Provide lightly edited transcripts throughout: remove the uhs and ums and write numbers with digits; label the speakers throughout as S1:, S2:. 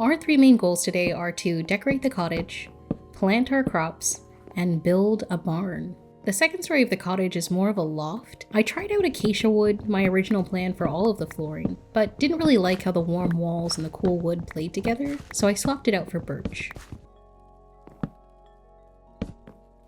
S1: Our three main goals today are to decorate the cottage, plant our crops, and build a barn. The second story of the cottage is more of a loft. I tried out acacia wood, my original plan for all of the flooring, but didn't really like how the warm walls and the cool wood played together, so I swapped it out for birch.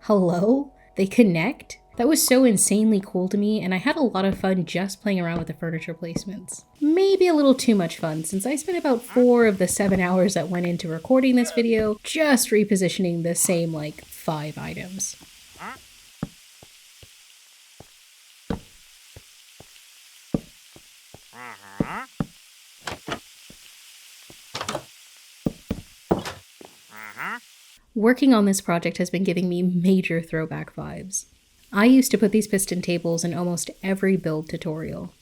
S1: Hello? They connect? That was so insanely cool to me, and I had a lot of fun just playing around with the furniture placements. Maybe a little too much fun, since I spent about 4 of the 7 hours that went into recording this video just repositioning the same, 5 items. Working on this project has been giving me major throwback vibes. I used to put these piston tables in almost every build tutorial.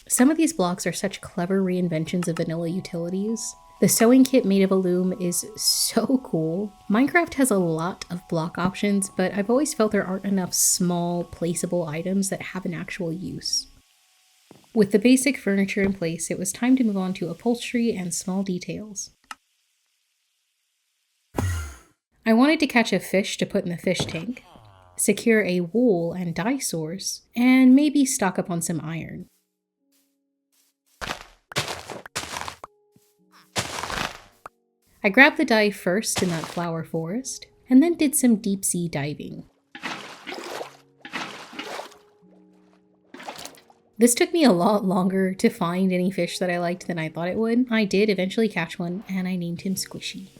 S1: Some of these blocks are such clever reinventions of vanilla utilities. The sewing kit made of a loom is so cool. Minecraft has a lot of block options, but I've always felt there aren't enough small, placeable items that have an actual use. With the basic furniture in place, it was time to move on to upholstery and small details. I wanted to catch a fish to put in the fish tank, secure a wool and dye source, and maybe stock up on some iron. I grabbed the dye first in that flower forest, and then did some deep sea diving. This took me a lot longer to find any fish that I liked than I thought it would. I did eventually catch one, and I named him Squishy.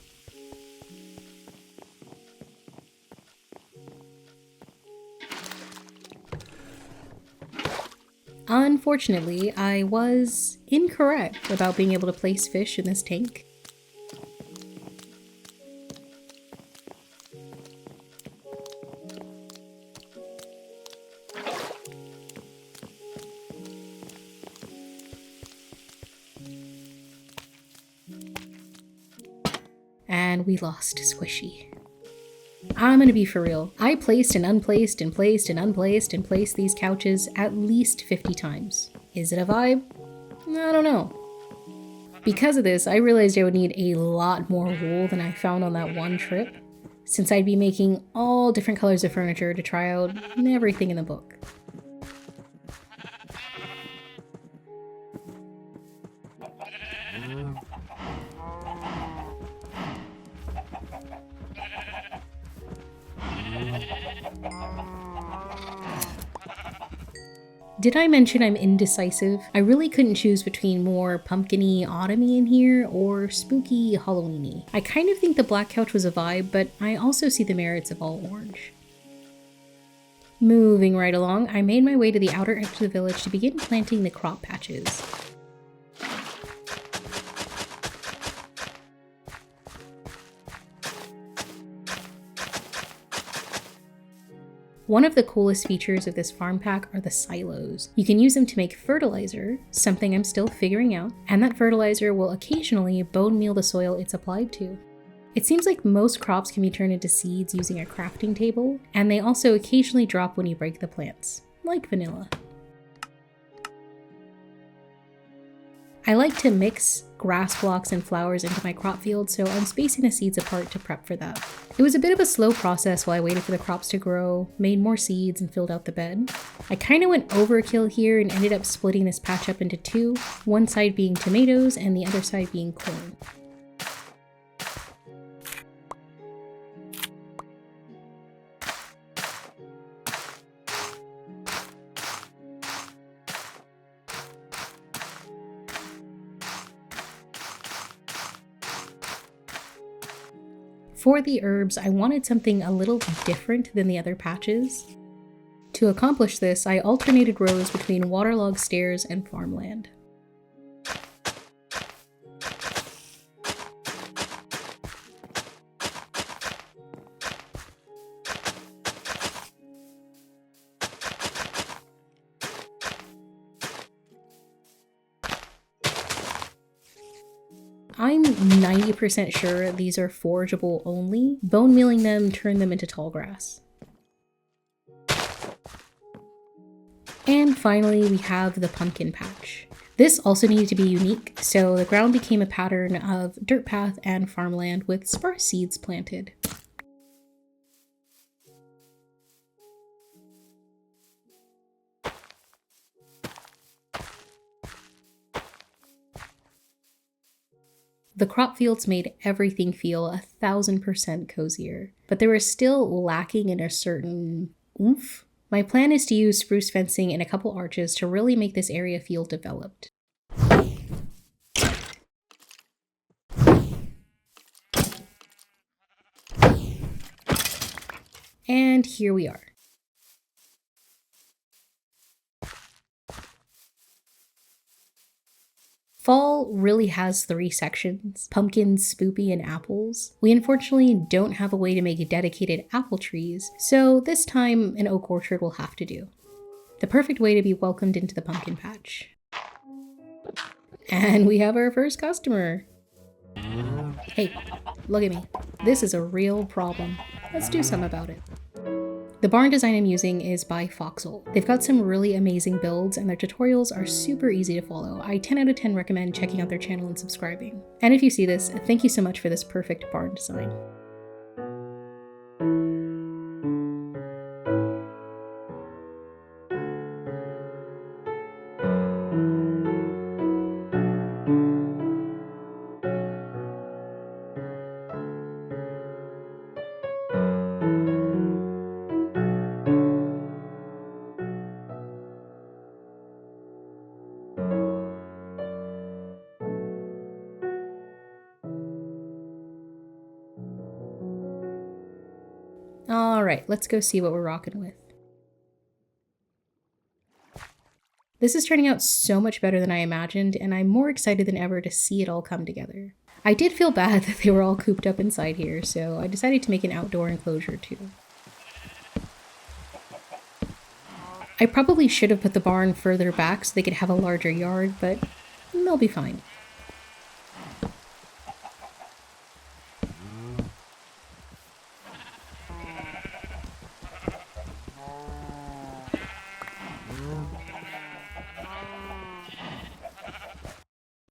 S1: Unfortunately, I was incorrect about being able to place fish in this tank. And we lost Squishy. I'm gonna be for real. I placed and unplaced and placed and unplaced and placed these couches at least 50 times. Is it a vibe? I don't know. Because of this, I realized I would need a lot more wool than I found on that one trip, since I'd be making all different colors of furniture to try out everything in the book. Did I mention I'm indecisive? I really couldn't choose between more pumpkin-y, autumn-y in here or spooky, Halloween-y. I kind of think the black couch was a vibe, but I also see the merits of all orange. Moving right along, I made my way to the outer edge of the village to begin planting the crop patches. One of the coolest features of this farm pack are the silos. You can use them to make fertilizer, something I'm still figuring out, and that fertilizer will occasionally bone meal the soil it's applied to. It seems like most crops can be turned into seeds using a crafting table, and they also occasionally drop when you break the plants, like vanilla. I like to mix grass blocks and flowers into my crop field, so I'm spacing the seeds apart to prep for that. It was a bit of a slow process while I waited for the crops to grow, made more seeds, and filled out the bed. I kinda went overkill here and ended up splitting this patch up into 2, one side being tomatoes and the other side being corn. For the herbs, I wanted something a little different than the other patches. To accomplish this, I alternated rows between waterlogged stairs and farmland. I'm 90% sure these are forageable only. Bone mealing them turned them into tall grass. And finally, we have the pumpkin patch. This also needed to be unique, so the ground became a pattern of dirt path and farmland with sparse seeds planted. The crop fields made everything feel 1000% cozier, but they were still lacking in a certain oomph. My plan is to use spruce fencing and a couple arches to really make this area feel developed. And here we are. Fall really has 3 sections: pumpkins, spoopy, and apples. We unfortunately don't have a way to make dedicated apple trees, so this time an oak orchard will have to do. The perfect way to be welcomed into the pumpkin patch. And we have our first customer. Hey, look at me. This is a real problem. Let's do something about it. The barn design I'm using is by Foxhole. They've got some really amazing builds and their tutorials are super easy to follow. I 10 out of 10 recommend checking out their channel and subscribing. And if you see this, thank you so much for this perfect barn design. Alright, let's go see what we're rocking with. This is turning out so much better than I imagined, and I'm more excited than ever to see it all come together. I did feel bad that they were all cooped up inside here, so I decided to make an outdoor enclosure too. I probably should have put the barn further back so they could have a larger yard, but they'll be fine.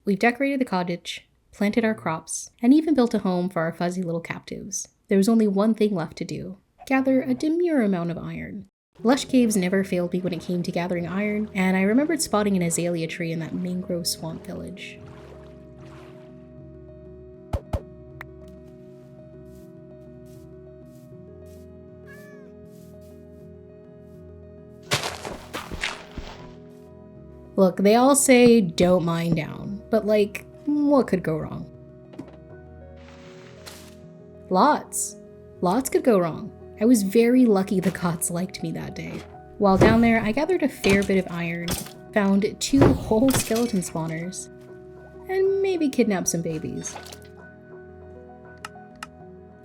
S1: We've decorated the cottage, planted our crops, and even built a home for our fuzzy little captives. There was only one thing left to do: gather a demure amount of iron. Lush caves never failed me when it came to gathering iron, and I remembered spotting an azalea tree in that mangrove swamp village. Look, they all say don't mine down, but like, what could go wrong? Lots could go wrong. I was very lucky the gods liked me that day. While down there, I gathered a fair bit of iron, found 2 whole skeleton spawners, and maybe kidnapped some babies.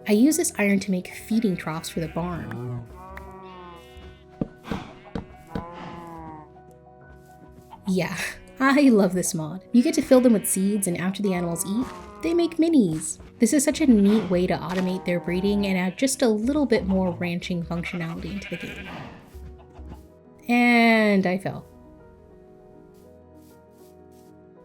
S1: I used this iron to make feeding troughs for the barn. Yeah, I love this mod. You get to fill them with seeds, and after the animals eat, they make minis. This is such a neat way to automate their breeding and add just a little bit more ranching functionality into the game. And I fell.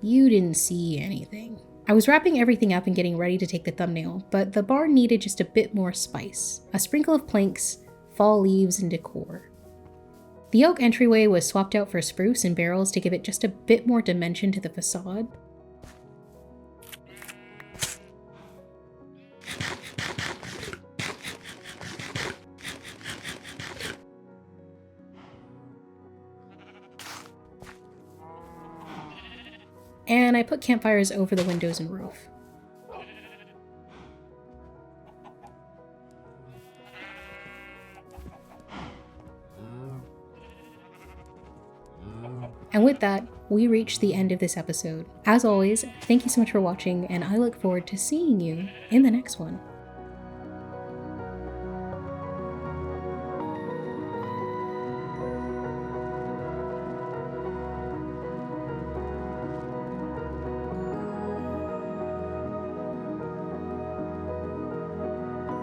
S1: You didn't see anything. I was wrapping everything up and getting ready to take the thumbnail, but the barn needed just a bit more spice. A sprinkle of planks, fall leaves, and decor. The oak entryway was swapped out for spruce and barrels to give it just a bit more dimension to the facade. And I put campfires over the windows and roof. And with that, we reach the end of this episode. As always, thank you so much for watching, and I look forward to seeing you in the next one.